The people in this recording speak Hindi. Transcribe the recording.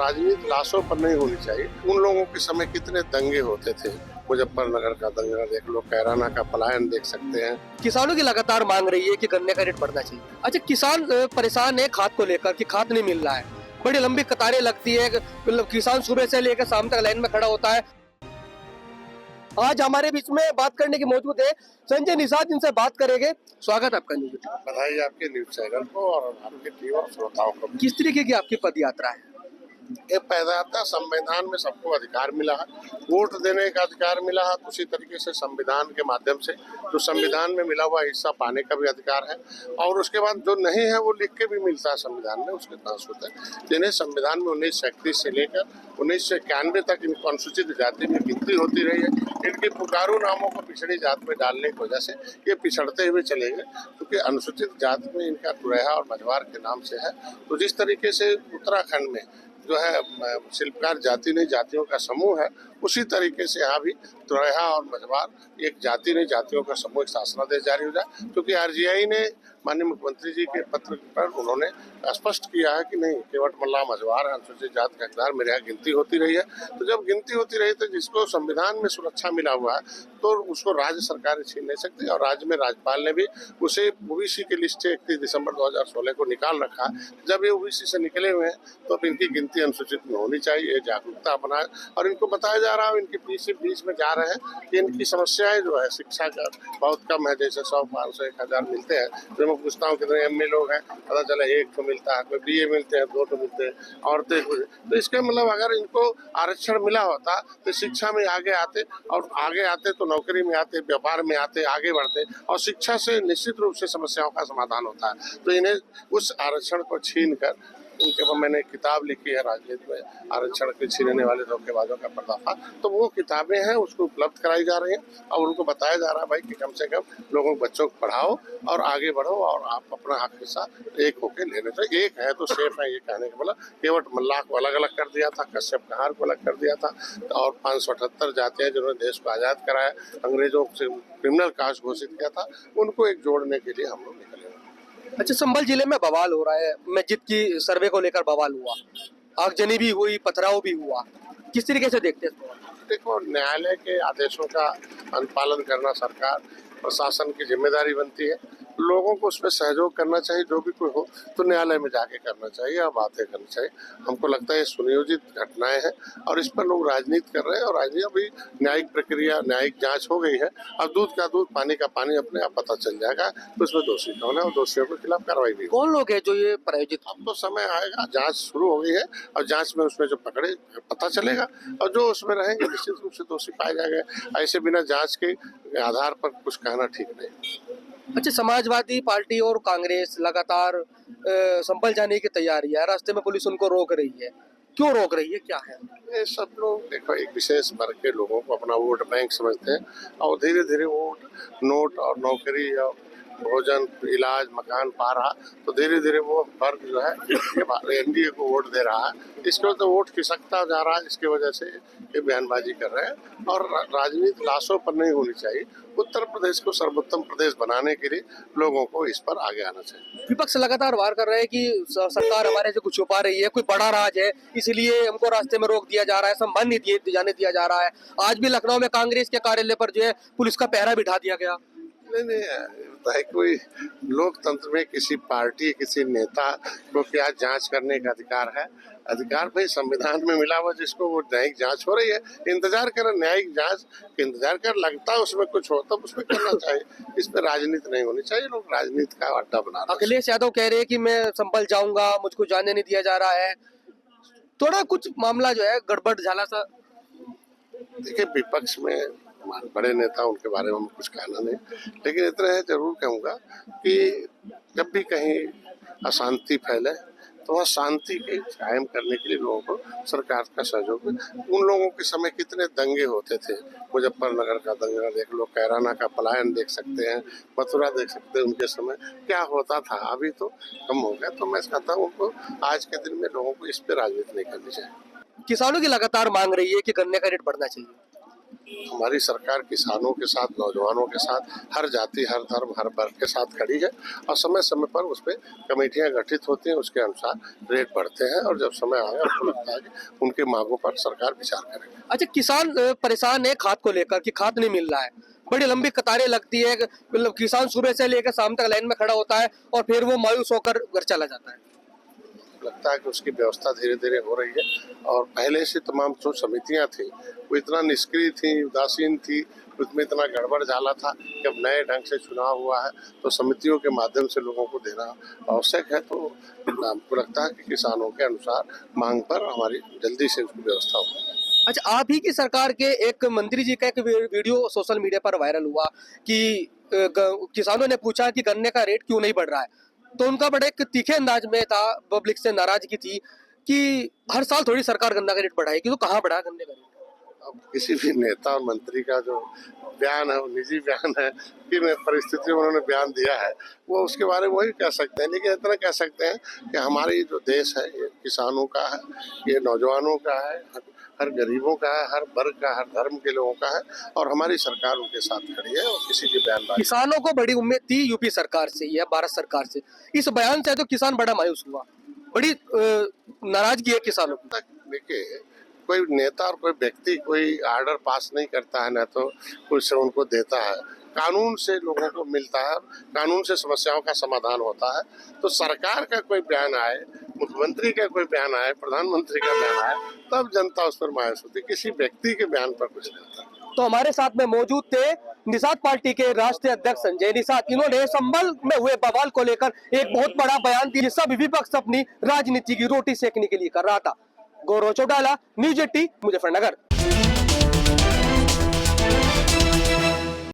राजनीति लाशों पर नहीं होनी चाहिए। उन लोगों के समय कितने दंगे होते थे, मुजफ्फरनगर का दंगा देख लो, कैराना का पलायन देख सकते हैं। किसानों की लगातार मांग रही है कि गन्ने का रेट बढ़ना चाहिए। अच्छा, किसान परेशान है खाद को लेकर कि खाद नहीं मिल रहा है, बड़ी लंबी कतारें लगती है, मतलब किसान सुबह से लेकर शाम तक लाइन में खड़ा होता है। आज हमारे बीच में बात करने की मौजूद है संजय निषाद, इनसे बात करेंगे। स्वागत आपका न्यूज। बधाई आपके न्यूज चैनल को और आपके टीम और श्रोताओं को। किस तरीके की आपकी पद यात्रा है? ये पैदा था, संविधान में सबको अधिकार मिला है, वोट देने का अधिकार मिला है, तो उसी तरीके से संविधान के माध्यम से जो संविधान में मिला हुआ हिस्सा पाने का भी अधिकार है। और उसके बाद जो नहीं है वो लिख के भी मिलता है संविधान में, उसके पास होता है। जिन्हें संविधान में 1931 से लेकर 1991 तक इनको अनुसूचित जाति में गिनती होती रही है। इनके पुकारू नामों को पिछड़ी जात में डालने की वजह से ये पिछड़ते हुए चले गए, क्योंकि अनुसूचित जाति में इनका तुरैहा और मझवार के नाम से है। तो जिस तरीके से उत्तराखंड में जो है शिल्पकार जाति नहीं जातियों का समूह है, उसी तरीके से यहाँ भी तुरैहा और मझवार एक जाति नहीं जातियों का समूह एक शासनादेश जारी हो जाए। क्योंकि आरजीआई ने माननीय मुख्यमंत्री जी के पत्र पर उन्होंने स्पष्ट किया है कि नहीं, केवट मल्ला मझवार अनुसूचित जाति का हकदार, मेरे यहाँ गिनती होती रही है। तो जब गिनती होती रही तो जिसको संविधान में सुरक्षा मिला हुआ है तो उसको राज्य सरकार छीन नहीं सकती। और राज्य में राज्यपाल ने भी उसे ओबीसी की लिस्ट से 31 दिसंबर 2016 को निकाल रखा। जब ये ओबीसी से निकले हुए हैं तो अब इनकी गिनती अनुसूचित में होनी चाहिए, ये जागरूकता अपनाए। और इनको बताया जा रहा है, इनके बीच में जा रहे हैं कि इनकी समस्याएं जो है शिक्षा का बहुत कम है, जैसे 100, 500, 1000 मिलते हैं। तो मैं पूछता हूँ कितने एमए लोग हैं, पता चला 1 तो मिलता है, कोई बीए मिलते हैं, 2 तो मिलते हैं, औरतें। तो इसका मतलब अगर इनको आरक्षण मिला होता तो शिक्षा में आगे आते, और आगे आते तो नौकरी में आते, व्यापार में आते, आगे बढ़ते, और शिक्षा से निश्चित रूप से समस्याओं का समाधान होता है। तो इन्हें उस आरक्षण को छीन कर उनके ऊपर मैंने किताब लिखी है, राजनीति में आरक्षण के छीनने वाले धोखेबाजों का पर्दाफाश। तो वो किताबें हैं, उसको उपलब्ध कराई जा रही हैं और उनको बताया जा रहा है भाई कि कम से कम लोगों बच्चों को पढ़ाओ और आगे बढ़ो, और आप अपना हक हिस्सा एक होके लेने चाहिए। एक है तो सेफ है, ये कहने का मतलब केवट मल्लाह को अलग अलग कर दिया था, कश्यप कहार को अलग कर दिया था, और 578 जातियां जिन्होंने देश को आज़ाद कराया, अंग्रेजों से क्रिमिनल कास्ट घोषित किया था, उनको एक जोड़ने के लिए हम लोग निकले। अच्छा, संभल जिले में बवाल हो रहा है, मस्जिद की सर्वे को लेकर बवाल हुआ, आगजनी भी हुई, पथराव भी हुआ, किस तरीके से देखते हैं? देखो, न्यायालय के आदेशों का अनुपालन करना सरकार प्रशासन की जिम्मेदारी बनती है। लोगों को उसमें सहयोग करना चाहिए, जो भी कोई हो तो न्यायालय में जाके करना चाहिए और बातें करनी चाहिए। हमको लगता है ये सुनियोजित घटनाएं हैं और इस पर लोग राजनीति कर रहे हैं, और राजनीति अभी न्यायिक प्रक्रिया, न्यायिक जांच हो गई है। अब दूध का दूध पानी का पानी अपने आप पता चल जाएगा तो उसमें दोषी कौन है और दोषियों के खिलाफ कार्रवाई भी। कौन लोग हैं जो ये प्रायोजित? अब तो समय आएगा, जांच शुरू हो गई है और जांच में उसमें जो पकड़े पता चलेगा, और जो उसमें रहेंगे निश्चित रूप से दोषी पाए जाएंगे। ऐसे बिना जांच के आधार पर कुछ कहना ठीक नहीं। अच्छा, समाजवादी पार्टी और कांग्रेस लगातार संभल जाने की तैयारी है, रास्ते में पुलिस उनको रोक रही है, क्यों रोक रही है, क्या है? ये सब लोग देखो एक विशेष वर्ग के लोगों को अपना वोट बैंक समझते हैं, और धीरे धीरे वोट नोट और नौकरी और भोजन, इलाज, मकान पा रहा, तो धीरे धीरे वो वर्ग जो है एनडीए को वोट दे रहा है। इसके वजह से वोट खिसकता जा रहा है, इसकी वजह से ये बयानबाजी कर रहे हैं। और राजनीति लाशों पर नहीं होनी चाहिए। उत्तर प्रदेश को सर्वोत्तम प्रदेश बनाने के लिए लोगों को इस पर आगे आना चाहिए। विपक्ष लगातार वार कर रहे हैं कि सरकार हमारे से कुछ छुपा रही है, कोई बड़ा राज है, इसलिए हमको रास्ते में रोक दिया जा रहा है, सम्मान नहीं जाने दिया जा रहा है। आज भी लखनऊ में कांग्रेस के कार्यालय पर जो है पुलिस का पहरा बिठा दिया गया। नहीं, कोई लोकतंत्र में किसी पार्टी, किसी नेता को क्या जांच करने का अधिकार है? अधिकार भाई संविधान में मिला हुआ, जिसको वो न्यायिक जांच हो रही है, इंतजार कर, न्यायिक जांच इंतजार कर, लगता है उसमें कुछ हो तब उसमें करना चाहिए। इस पर राजनीति नहीं होनी चाहिए। लोग राजनीति का अड्डा बना रहे हैं। अखिलेश यादव कह रहे हैं कि मैं संभल जाऊंगा, मुझको जाने नहीं दिया जा रहा है, थोड़ा कुछ मामला जो है गड़बड़ झाला सा। देखिए, विपक्ष में बड़े नेता, उनके बारे में कुछ कहना नहीं, लेकिन इतना है जरूर कहूँगा कि जब भी कहीं अशांति फैले तो वह शांति के कायम करने के लिए लोगों को सरकार का सहयोग है। उन लोगों के समय कितने दंगे होते थे, मुजफ्फरनगर का दंगा देख लो, कैराना का पलायन देख सकते हैं, मथुरा देख सकते हैं, उनके समय क्या होता था। अभी तो कम हो गया। तो मैं कहता हूँ उनको आज के दिन में लोगों को इस पर राजनीति नहीं करनी चाहिए। किसानों की लगातार मांग रही है कि गन्ने का रेट बढ़ना चाहिए। हमारी सरकार किसानों के साथ, नौजवानों के साथ, हर जाति, हर धर्म, हर वर्ग के साथ खड़ी है और समय समय पर उस पर कमेटियां गठित होती हैं, उसके अनुसार रेट बढ़ते हैं और जब समय आएगा हमको लगता है कि उनकी मांगों पर सरकार विचार करेगी। अच्छा, किसान परेशान है खाद को लेकर कि खाद नहीं मिल रहा है, बड़ी लंबी कतारें लगती है, मतलब किसान सुबह से लेकर शाम तक लाइन में खड़ा होता है और फिर वो मायूस होकर घर चला जाता है। लगता है कि उसकी व्यवस्था धीरे धीरे हो रही है और पहले से तमाम जो समितियां थी वो इतना निष्क्रिय थी, उदासीन थी, उसमें इतना गड़बड़ झाला था कि अब नए ढंग से चुनाव हुआ है तो समितियों के माध्यम से लोगों को देना आवश्यक है। तो हमको लगता है कि किसानों के अनुसार मांग पर हमारी जल्दी से उसकी व्यवस्था हो। अच्छा, आप ही की सरकार के एक मंत्री जी का एक वीडियो सोशल मीडिया पर वायरल हुआ कि किसानों ने पूछा कि गन्ने का रेट क्यों नहीं बढ़ रहा है, तो उनका बड़े एक तीखे अंदाज में था, पब्लिक से नाराजगी थी कि हर साल थोड़ी सरकार गन्ना का रेट बढ़ाएगी, तो कहाँ बढ़ा गन्ने का रेट? अब किसी भी नेता और मंत्री का जो बयान है वो निजी बयान है, किन परिस्थितियों में उन्होंने बयान दिया है वो उसके बारे में वही कह सकते हैं, लेकिन इतना कह सकते हैं कि हमारी जो देश है ये किसानों का है, ये नौजवानों का है, हर गरीबों का है, हर वर्ग का, हर धर्म के लोगों का है और हमारी सरकार उनके साथ खड़ी है और किसी की बयानबाजी। किसानों को बड़ी उम्मीद थी यूपी सरकार से या भारत सरकार से, इस बयान से तो किसान बड़ा मायूस हुआ, बड़ी नाराजगी है किसानों की। देखिए, कोई नेता और कोई व्यक्ति कोई आर्डर पास नहीं करता है, ना तो कुछ उनको देता है, कानून से लोगों को मिलता है, कानून से समस्याओं का समाधान होता है। तो सरकार का कोई बयान आए, मुख्यमंत्री का कोई बयान आए, प्रधानमंत्री का बयान आए, तब जनता उस पर मायूस होती है, किसी व्यक्ति के बयान पर कुछ नहीं होता। तो हमारे साथ में मौजूद थे निषाद पार्टी के राष्ट्रीय अध्यक्ष संजय निषाद। इन्होंने संभल में हुए बवाल को लेकर एक बहुत बड़ा बयान दिया, जिससे विपक्ष अपनी राजनीति की रोटी सेकने के लिए कर रहा था। गौरव चौटाला, न्यूज़ 18, मुजफ्फरनगर।